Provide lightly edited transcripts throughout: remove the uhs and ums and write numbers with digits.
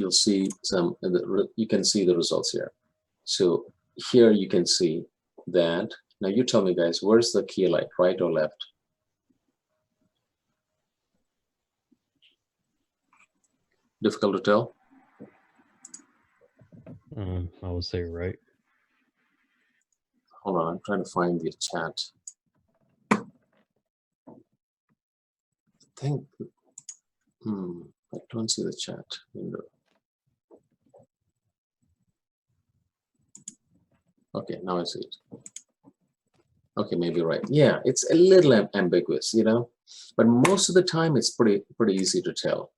you'll see some, you can see the results here. So here you can see that, now you tell me guys, where's the key light, right or left? Difficult to tell? I would say right. Hold on, I'm trying to find the chat. I think, I don't see the chat window. Okay, now I see it. Okay, maybe right. Yeah, it's a little ambiguous, you know, but most of the time it's pretty easy to tell.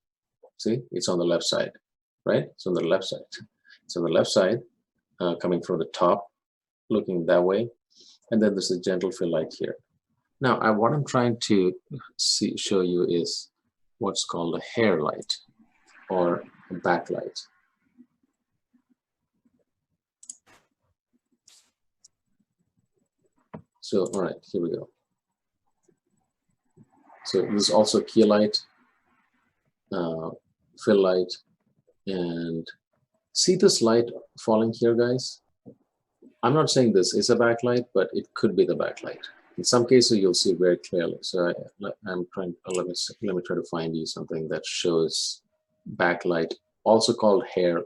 See, it's on the left side, right? It's on the left side. It's on the left side, coming from the top, looking that way, and then there's a gentle fill light here. Now, what I'm trying to show you is what's called a hair light or a backlight. So, all right, here we go. So there's also key light, fill light, and see this light falling here, guys? I'm not saying this is a backlight, but it could be the backlight. In some cases, you'll see very clearly. So I'm trying. Let me try to find you something that shows backlight, also called hair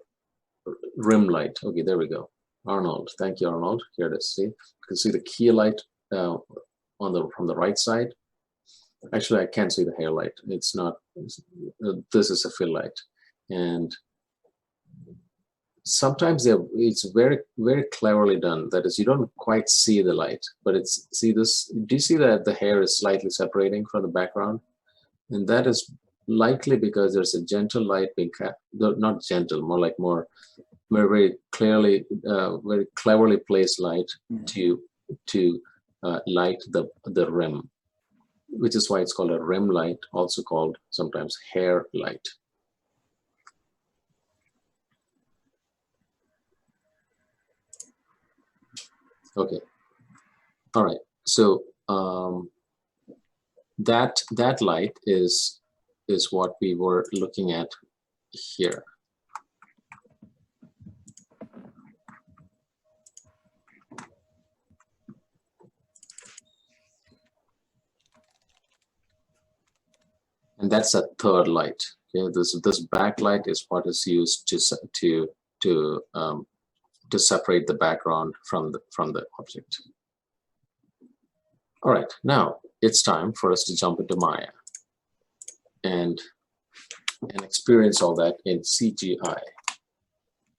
rim light. Okay, there we go. Arnold, thank you, Arnold. Here it is. See, you can see the key light from the right side. Actually, I can't see the hair light. It's not. This is a fill light, and sometimes it's very cleverly done. That is, you don't quite see the light, but it's, see this, do you see that the hair is slightly separating from the background? And that is likely because there's a gentle light being not gentle, more very clearly, very cleverly placed light to light the rim, which is why it's called a rim light, also called sometimes hair light. Okay, all right. So that light is what we were looking at here. And that's a third light. Okay, this backlight is what is used to separate the background from the object. All right, now it's time for us to jump into Maya and experience all that in CGI.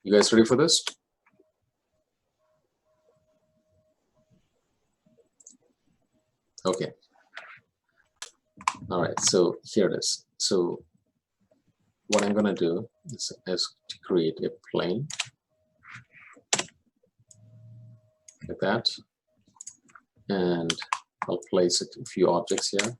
You guys ready for this? Okay. All right, so here it is. So what I'm gonna do is to create a plane like that, and I'll place a few objects here.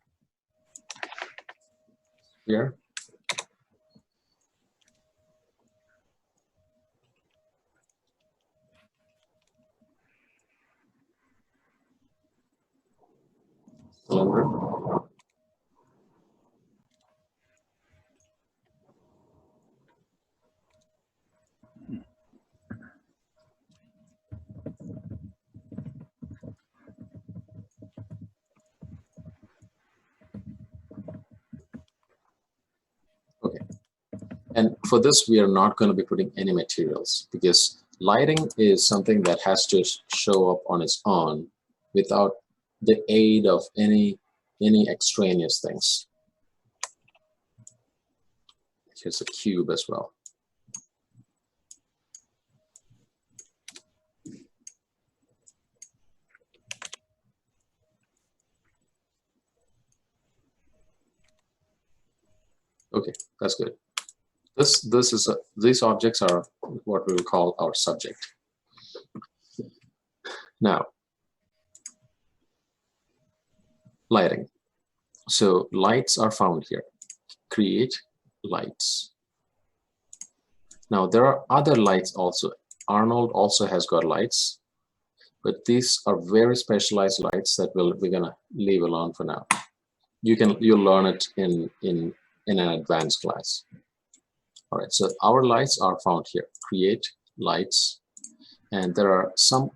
Cylinder. Okay, and for this we are not going to be putting any materials, because lighting is something that has to show up on its own without the aid of any extraneous things. Here's a cube as well. Okay, that's good. These objects are what we will call our subject. Now, lighting. So lights are found here. Create lights. Now there are other lights also. Arnold also has got lights, but these are very specialized lights that we're gonna leave alone for now. You'll learn it in an advanced class. All right, so our lights are found here. Create lights, and there are some.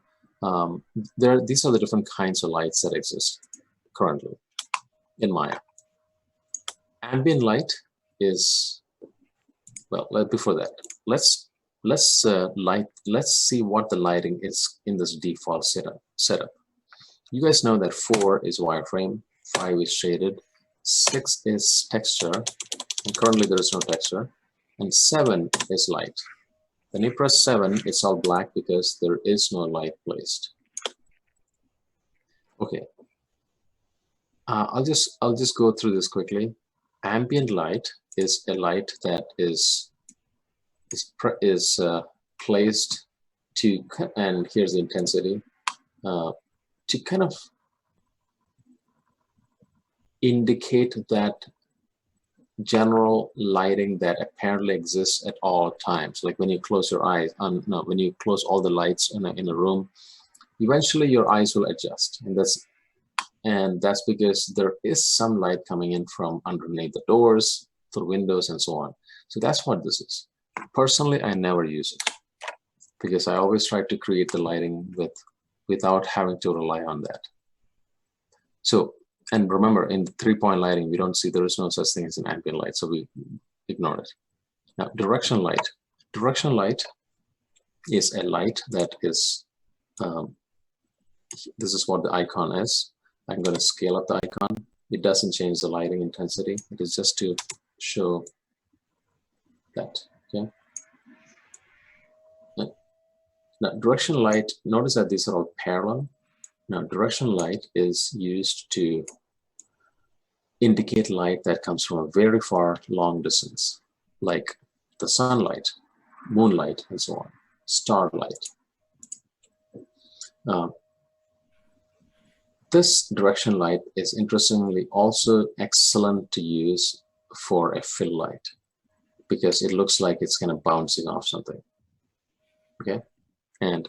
These are the different kinds of lights that exist currently in Maya. Ambient light is, well, before that, let's see what the lighting is in this default setup. You guys know that 4 is wireframe, 5 is shaded, 6 is texture, and currently there is no texture, and 7 is light. When you press 7, it's all black because there is no light placed. Okay, I'll just go through this quickly. Ambient light is a light that is placed to, and here's the intensity, to kind of indicate that general lighting that apparently exists at all times. Like when you close your eyes, when you close all the lights in a room, eventually your eyes will adjust, and that's because there is some light coming in from underneath the doors, through windows, and so on. So that's what this is. Personally, I never use it because I always try to create the lighting without having to rely on that. So, and remember, in the 3-point lighting, we don't see, there is no such thing as an ambient light, so we ignore it. Now, direction light. Direction light is a light that is, this is what the icon is. I'm going to scale up the icon. It doesn't change the lighting intensity. It is just to show that, okay? Now, direction light, notice that these are all parallel. Now, direction light is used to indicate light that comes from a very far, long distance, like the sunlight, moonlight, and so on, starlight. This direction light is interestingly also excellent to use for a fill light because it looks like it's kind of bouncing off something, okay? And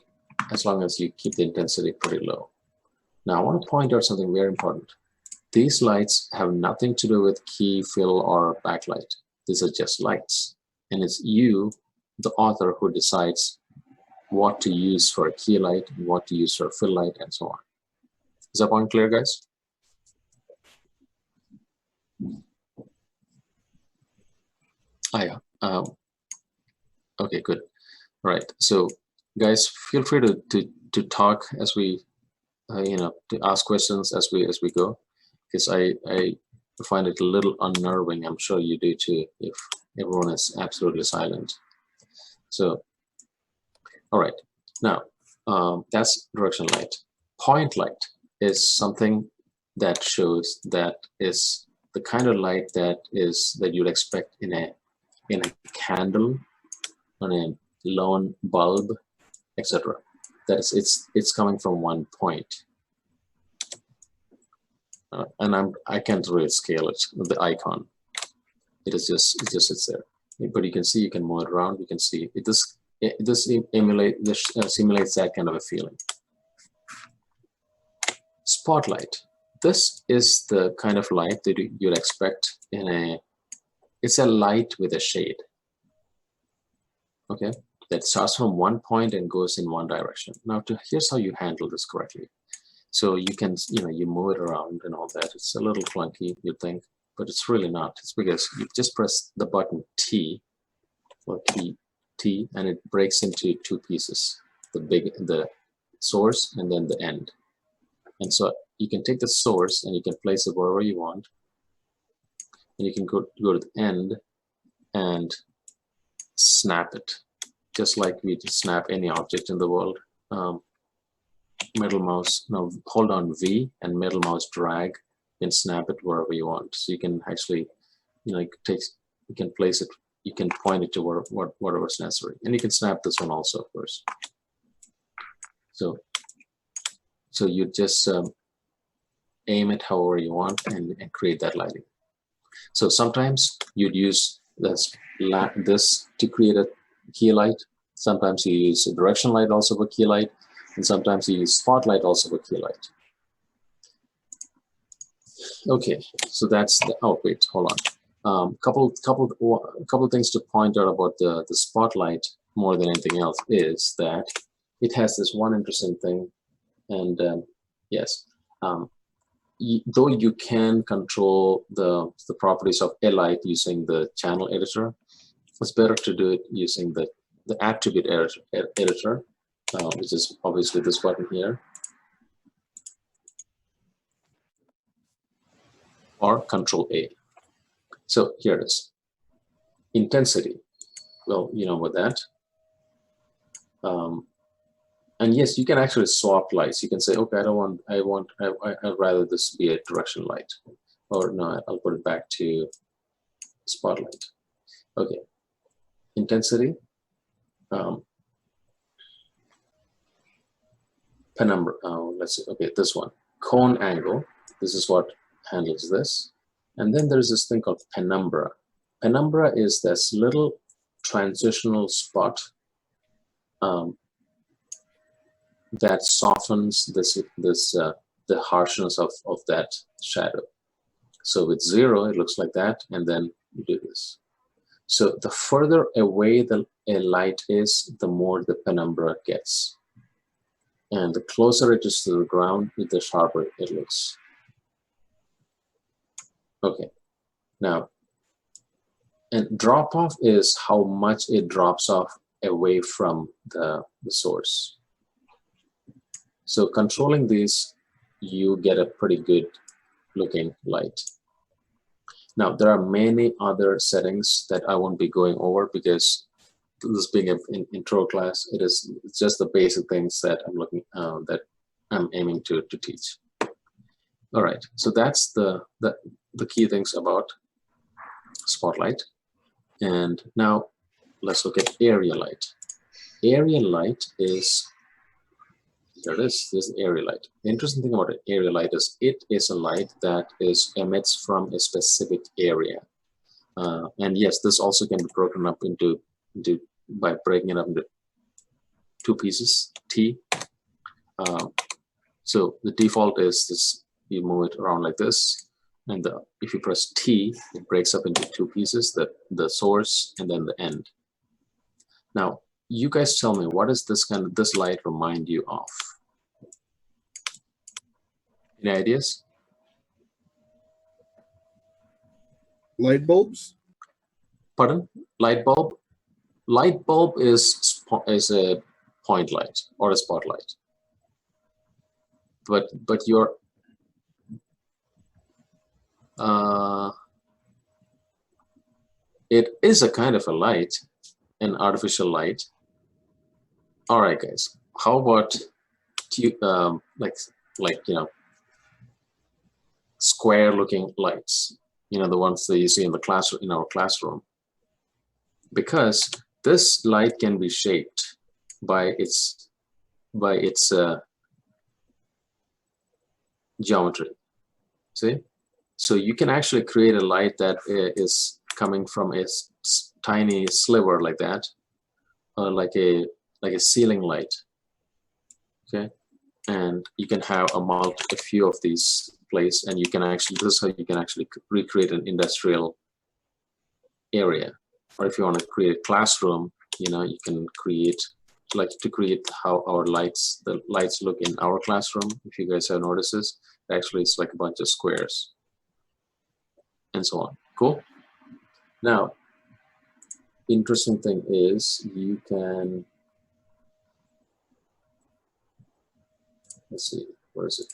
as long as you keep the intensity pretty low. Now, I want to point out something very important. These lights have nothing to do with key, fill, or backlight. These are just lights. And it's you, the author, who decides what to use for a key light, and what to use for a fill light, and so on. Is that point clear, guys? Yeah. Okay, good. All right. So, guys, feel free to talk as we, to ask questions as we go, because I find it a little unnerving. I'm sure you do too, if everyone is absolutely silent. So, all right. Now, that's direction light. Point light is something that shows that is the kind of light that you'd expect in a candle, on a lone bulb, etc. That is, it's coming from one point. And I can't really scale it with the icon. It just sits there. But you can see, you can move it around. You can see it. This simulates that kind of a feeling. Spotlight. This is the kind of light that you'd expect in a. It's a light with a shade. Okay, that starts from one point and goes in one direction. Now, here's how you handle this correctly. So you can, you move it around and all that. It's a little clunky, you'd think, but it's really not. It's because you just press the button T, or T, and it breaks into 2 pieces: the source and then the end. And so you can take the source and you can place it wherever you want, and you can go to the end and snap it, just like we just snap any object in the world. Middle mouse, now hold on V and middle mouse drag and snap it wherever you want. So you can actually, you can place it, you can point it to whatever's necessary. And you can snap this one also, of course. So you just aim it however you want and create that lighting. So sometimes you'd use this to create a key light. Sometimes you use a direction light also for key light. And sometimes you use spotlight also for key light. Okay, so that's the, oh wait, hold on. Couple things to point out about the spotlight more than anything else is that it has this one interesting thing, and yes, though you can control the properties of a light using the channel editor, it's better to do it using the attribute editor, which is obviously this button here, or Control A. So here it is. Intensity. Well, you know what that. And yes, you can actually swap lights. You can say, okay, I'd rather this be a direction light, or no, I'll put it back to spotlight. Okay, intensity, penumbra. Let's see. Okay, this one, cone angle. This is what handles this. And then there's this thing called penumbra. Penumbra is this little transitional spot that softens the harshness of that shadow. So with 0, it looks like that, and then you do this. So the further away a light is, the more the penumbra gets. And the closer it is to the ground, the sharper it looks. Okay, now, and drop off is how much it drops off away from the source. So controlling these, you get a pretty good looking light. Now, there are many other settings that I won't be going over because this being an intro class, it's just the basic things that I'm aiming to teach. All right, so that's the key things about spotlight. And now let's look at area light. Area light is, there it is, this is area light. The interesting thing about an area light is it is a light that emits from a specific area. And yes, this also can be broken up into by breaking it up into 2 pieces, T. So the default is this, you move it around like this, and if you press T, it breaks up into 2 pieces, the source and then the end. Now, you guys tell me, what does this light remind you of? Any ideas? Light bulbs? Pardon? Light bulb? Light bulb is a point light or a spotlight. But your it is a kind of a light, an artificial light. All right, guys. How about like you know, square-looking lights? You know, the ones that you see in the classroom, in our classroom. Because this light can be shaped by its geometry. See? So you can actually create a light that is coming from a tiny sliver like that, like a ceiling light. Okay, and you can have a few of these placed, and you can actually, this is how you can actually recreate an industrial area. Or if you want to create a classroom, you know, you can create, like to create how the lights look in our classroom. If you guys have noticed this, actually it's like a bunch of squares and so on. Cool. Now, interesting thing is you can, let's see, where is it?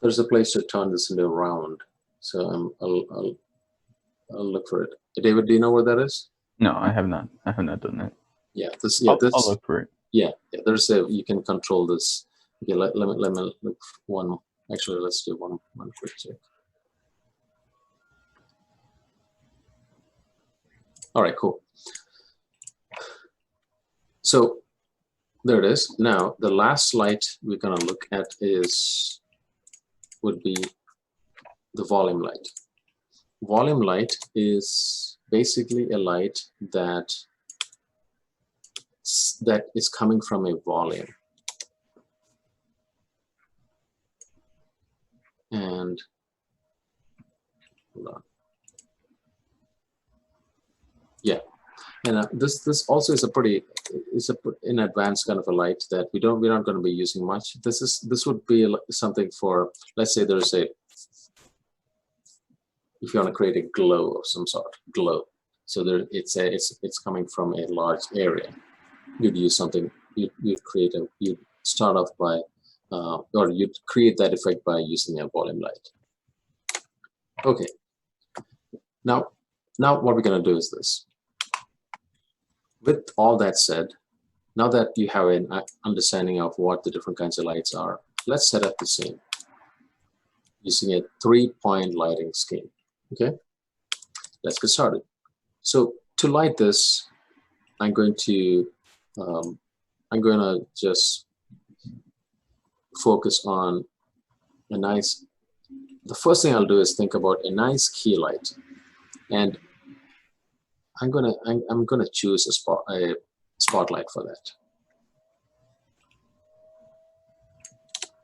There's a place to turn this into a round. So I'll look for it. David, do you know where that is? No, I have not. I have not done that. Yeah, I'll look for it. Yeah, there's you can control this. Okay, let me look one. Actually, let's do one quick check. All right, cool. So there it is. Now the last light we're gonna look at is would be the volume light. Volume light is basically a light that is coming from a volume. And hold on. Yeah, and this also is an advanced kind of a light that we're not going to be using much. This would be something for, let's say there's a, if you want to create a glow of some sort, glow. So there it's coming from a large area. You'd use something. You'd start off by, or you'd create that effect by using a volume light. Okay. Now what we're going to do is this. With all that said, now that you have an understanding of what the different kinds of lights are, let's set up the scene using a 3-point lighting scheme. Okay, let's get started. So to light this, I'm going to just focus on a nice. The first thing I'll do is think about a nice key light, and I'm gonna choose a spotlight for that.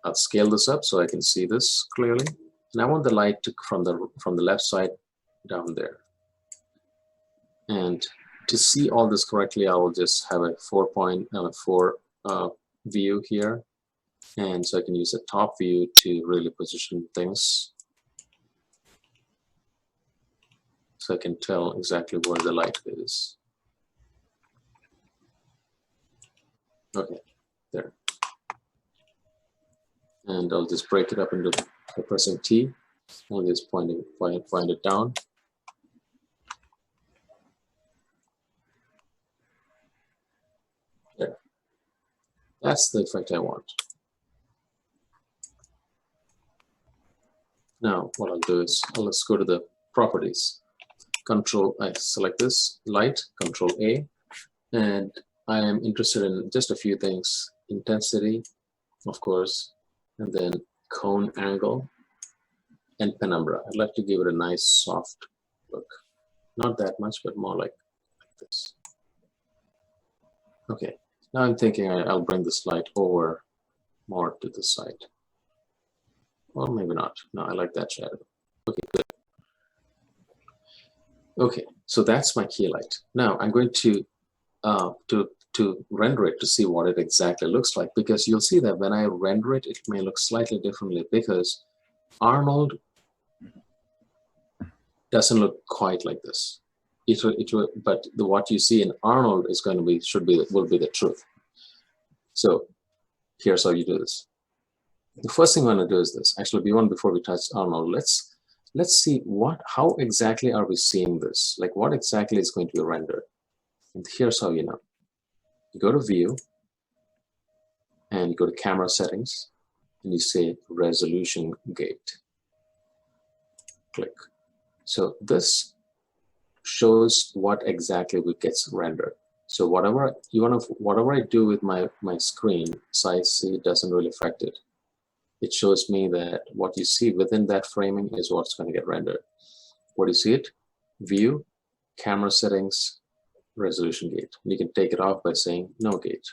I'll scale this up so I can see this clearly, and I want the light to from the left side down there. And to see all this correctly, I will just have a 4 view here, and so I can use a top view to really position things, so I can tell exactly where the light is. Okay, there. And I'll just break it up into by pressing T. I'll just point it down. There. That's the effect I want. Now what I'll do is let's go to the properties. I select this light, Control A, and I am interested in just a few things: intensity, of course, and then cone angle and penumbra. I'd like to give it a nice soft look. Not that much, but more like this. Okay, now I'm thinking I'll bring this light over more to the side. Well, maybe not. No, I like that shadow. Okay, good. Okay, so that's my key light. Now I'm going to render it to see what it exactly looks like, because you'll see that when I render it, it may look slightly differently, because Arnold doesn't look quite like this. But what you see in Arnold is going to be will be the truth. So here's how you do this. The first thing I'm going to do is this. Actually, before we touch Arnold, let's see how exactly are we seeing this? Like, what exactly is going to be rendered? And here's how you know. You go to View, and you go to Camera Settings, and you say Resolution Gate. Click. So this shows what exactly gets rendered. So whatever I do with my screen, size C doesn't really affect it. It shows me that what you see within that framing is what's going to get rendered. Where do you see it? View, Camera Settings, Resolution Gate. And you can take it off by saying No Gate.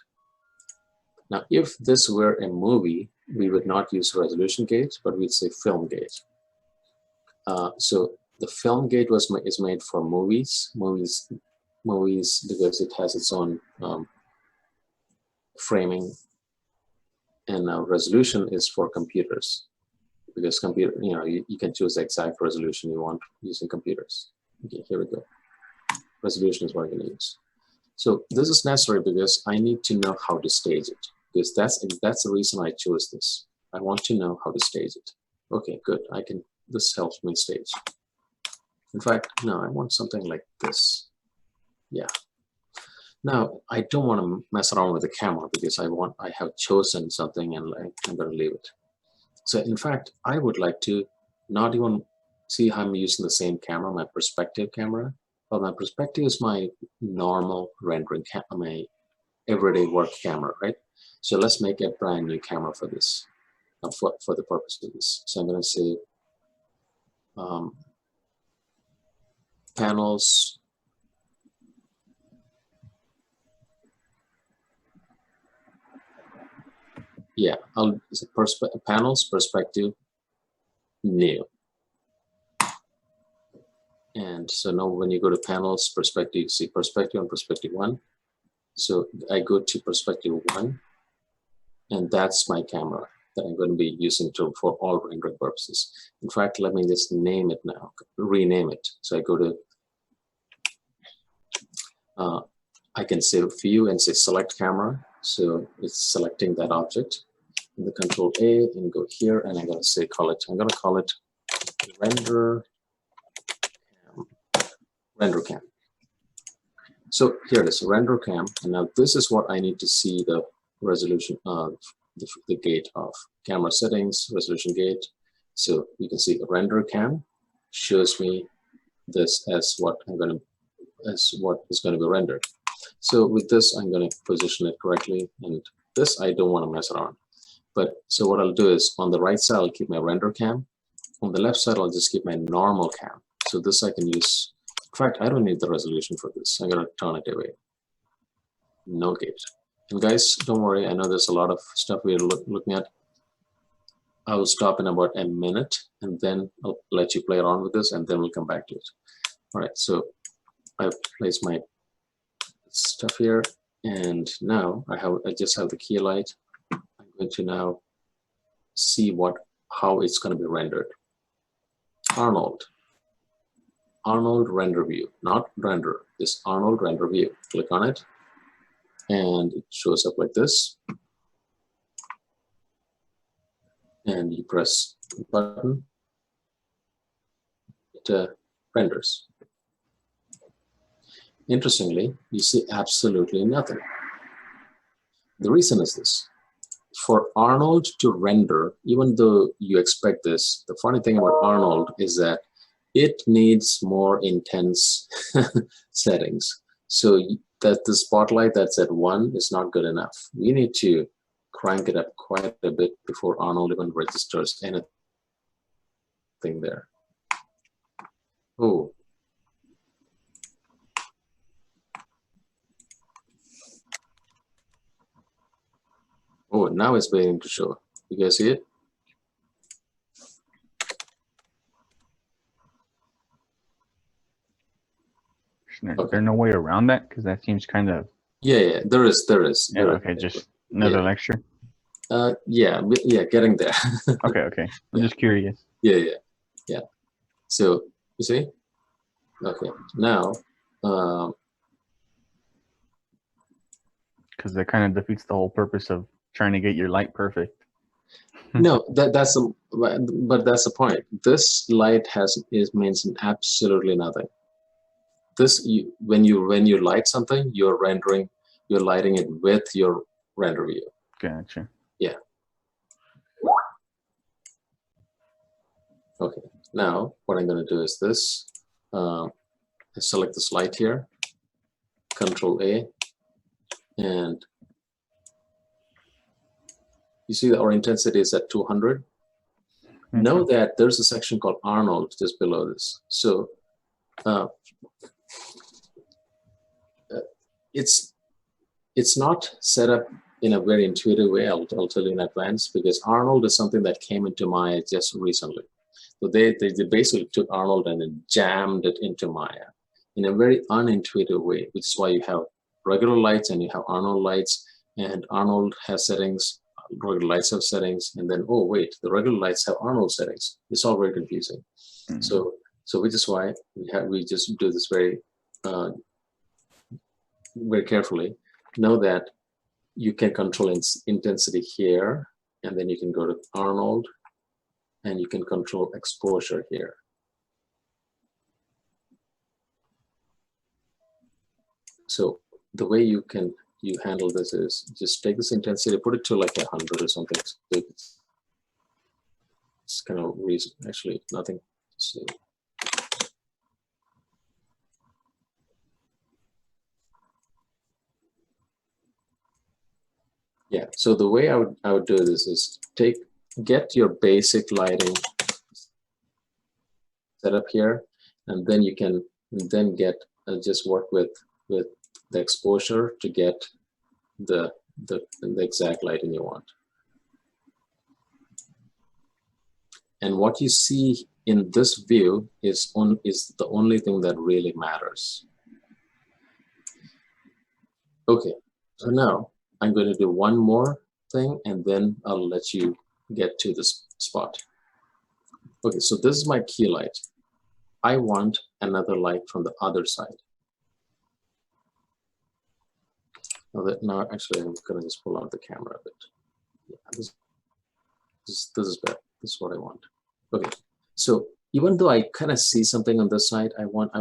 Now, if this were a movie, we would not use Resolution Gate, but we'd say Film Gate. So the Film Gate is made for movies because it has its own framing, and resolution is for computers, because you can choose the exact resolution you want using computers. Okay, here we go. Resolution is what I'm going to use. So this is necessary because I need to know how to stage it, because that's the reason I chose this. I want to know how to stage it. Okay, good. This helps me stage. In fact, no, I want something like this. Yeah. Now, I don't want to mess around with the camera, because I have chosen something and I'm going to leave it. So in fact, I would like to not even see how I'm using the same camera, my perspective camera. Well, my perspective is my normal rendering camera, my everyday work camera, right? So let's make a brand new camera for this. for the purpose of this. So I'm going to say panels. Yeah, I'll panels perspective new. And so now when you go to panels perspective, you see perspective and perspective 1. So I go to perspective 1, and that's my camera that I'm going to be using for all rendering purposes. In fact, let me just name it now, rename it. So I go to, I can say view and say select camera. So it's selecting that object. And the Control A and go here, and I'm going to say I'm going to call it render cam. So here it is, render cam, and now this is what I need to see the resolution of the gate of camera settings, resolution gate. So you can see the render cam shows me this as what is going to be rendered. So with this, I'm going to position it correctly, and this I don't want to mess around. But so what I'll do is on the right side, I'll keep my render cam. On the left side, I'll just keep my normal cam. So this I can use. In fact, I don't need the resolution for this. I'm going to turn it away. No gate. And guys, don't worry. I know there's a lot of stuff we're looking at. I will stop in about a minute, and then I'll let you play around with this, and then we'll come back to it. All right, so I've placed my stuff here, and now I just have the key light. I'm going to now see how it's going to be rendered. Arnold render view, not render, this Arnold render view. Click on it, and it shows up like this. And you press the button, it renders. Interestingly, you see absolutely nothing. The reason is this. For Arnold to render, even though you expect this, the funny thing about Arnold is that it needs more intense settings. So that the spotlight that's at 1 is not good enough. We need to crank it up quite a bit before Arnold even registers anything there. Oh. Oh, now it's beginning to show. You guys see it? There's no way around that, because that seems kind of. Yeah, there is. Yeah, okay, just another lecture. Yeah, getting there. Okay. I'm just curious. Yeah. So you see? Okay, now. Because that kind of defeats the whole purpose of trying to get your light perfect. No, but that's the point. This light means absolutely nothing. When you light something, you're lighting it with your render view. Gotcha. Yeah. Okay. Now what I'm going to do is this. I select this light here. Control A, and you see that our intensity is at 200. Mm-hmm. Know that there's a section called Arnold just below this. So it's not set up in a very intuitive way. I'll tell you in advance, because Arnold is something that came into Maya just recently. So they basically took Arnold and then jammed it into Maya in a very unintuitive way, which is why you have regular lights and you have Arnold lights, and Arnold has settings, regular lights have settings, and then, oh wait, the regular lights have Arnold settings. It's all very confusing. Mm-hmm. So which is why we just do this very carefully. Know that you can control intensity here, and then you can go to Arnold, and you can control exposure here. So the way you handle this is just take this intensity, put it to like 100 or something. So it's kind of reason, actually nothing. So, yeah, so the way I would do this is take get your basic lighting set up here, and then you can then get just work with the exposure to get the exact lighting you want. And what you see in this view is the only thing that really matters. Okay, so now I'm going to do one more thing, and then I'll let you get to this spot. Okay, so this is my key light. I want another light from the other side. Now actually, I'm going to just pull out the camera a bit. Yeah, this is better. This is what I want. Okay, so even though I kind of see something on this side, I want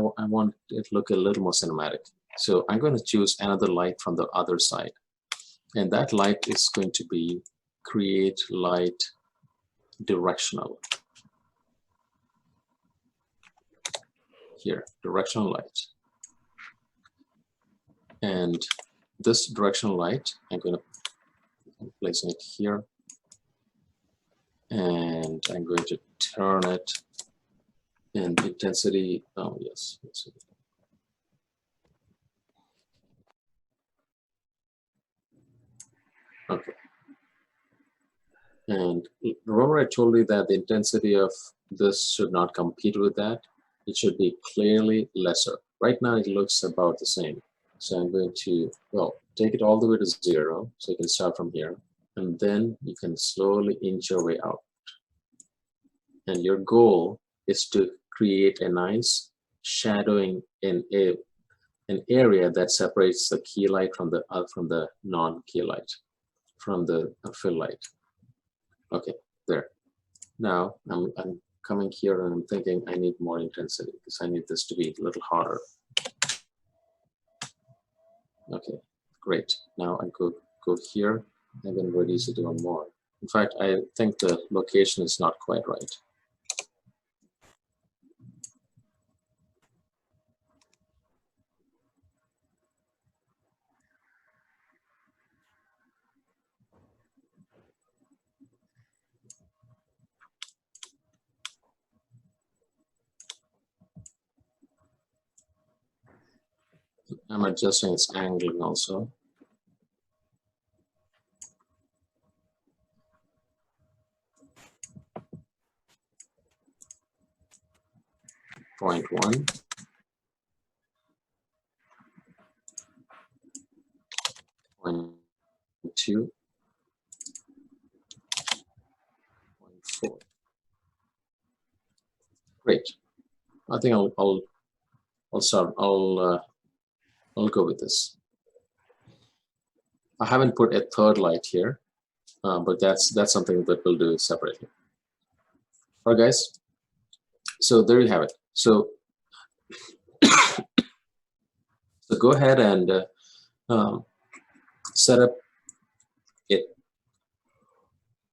it to look a little more cinematic. So I'm going to choose another light from the other side. And that light is going to be create light directional. Here, directional light. And this directional light, I'm going to place it here. And I'm going to turn it in intensity. Oh, yes. Okay. And remember I told you that the intensity of this should not compete with that. It should be clearly lesser. Right now it looks about the same. So I'm going to, well, take it all the way to 0. So you can start from here. And then you can slowly inch your way out. And your goal is to create a nice shadowing in an area that separates the key light from the non-key light, from the fill light. Okay, there. Now I'm coming here and I'm thinking I need more intensity because I need this to be a little hotter. Okay, great. Now I go here and then reduce it even more. In fact, I think the location is not quite right. I'm adjusting its angling also. Point 1. Point 2. Point 4. Great. I think I'll start. I'll go with this. I haven't put a third light here, but that's something that we'll do separately. All right, guys. So there you have it. So, so go ahead and set up it.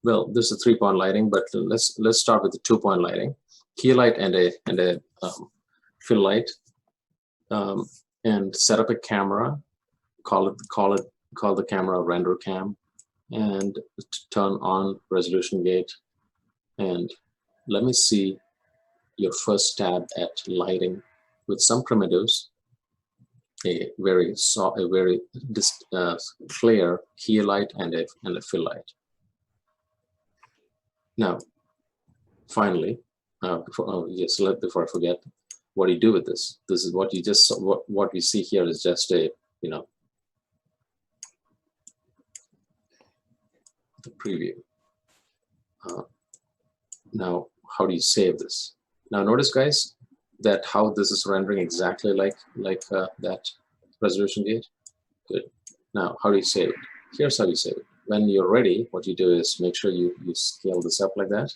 Well, this is a 3-point lighting, but let's start with the 2-point lighting, key light and a fill light, and set up a camera. Call the camera render cam, and turn on resolution gate, and let me see your first stab at lighting with some primitives, a very clear key light and a fill light. Now, finally, before I forget, what do you do with this? This is what you just saw. What we see here is just a, the preview. Now, how do you save this? Now, notice, guys, that how this is rendering exactly like that resolution gate. Good. Now, how do you save it? Here's how you save it. When you're ready, what you do is make sure you scale this up like that.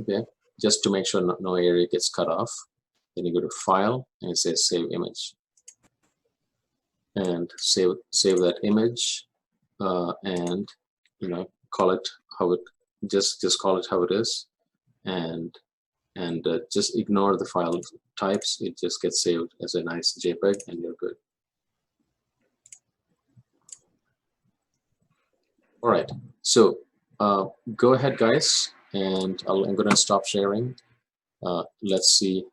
Okay, just to make sure no area gets cut off. Then you go to File and it says Save Image, and save that image, and call it how it just call it how it is, and just ignore the file types. It just gets saved as a nice JPEG, and you're good. All right, so Go ahead, guys, and I'm going to stop sharing. Let's see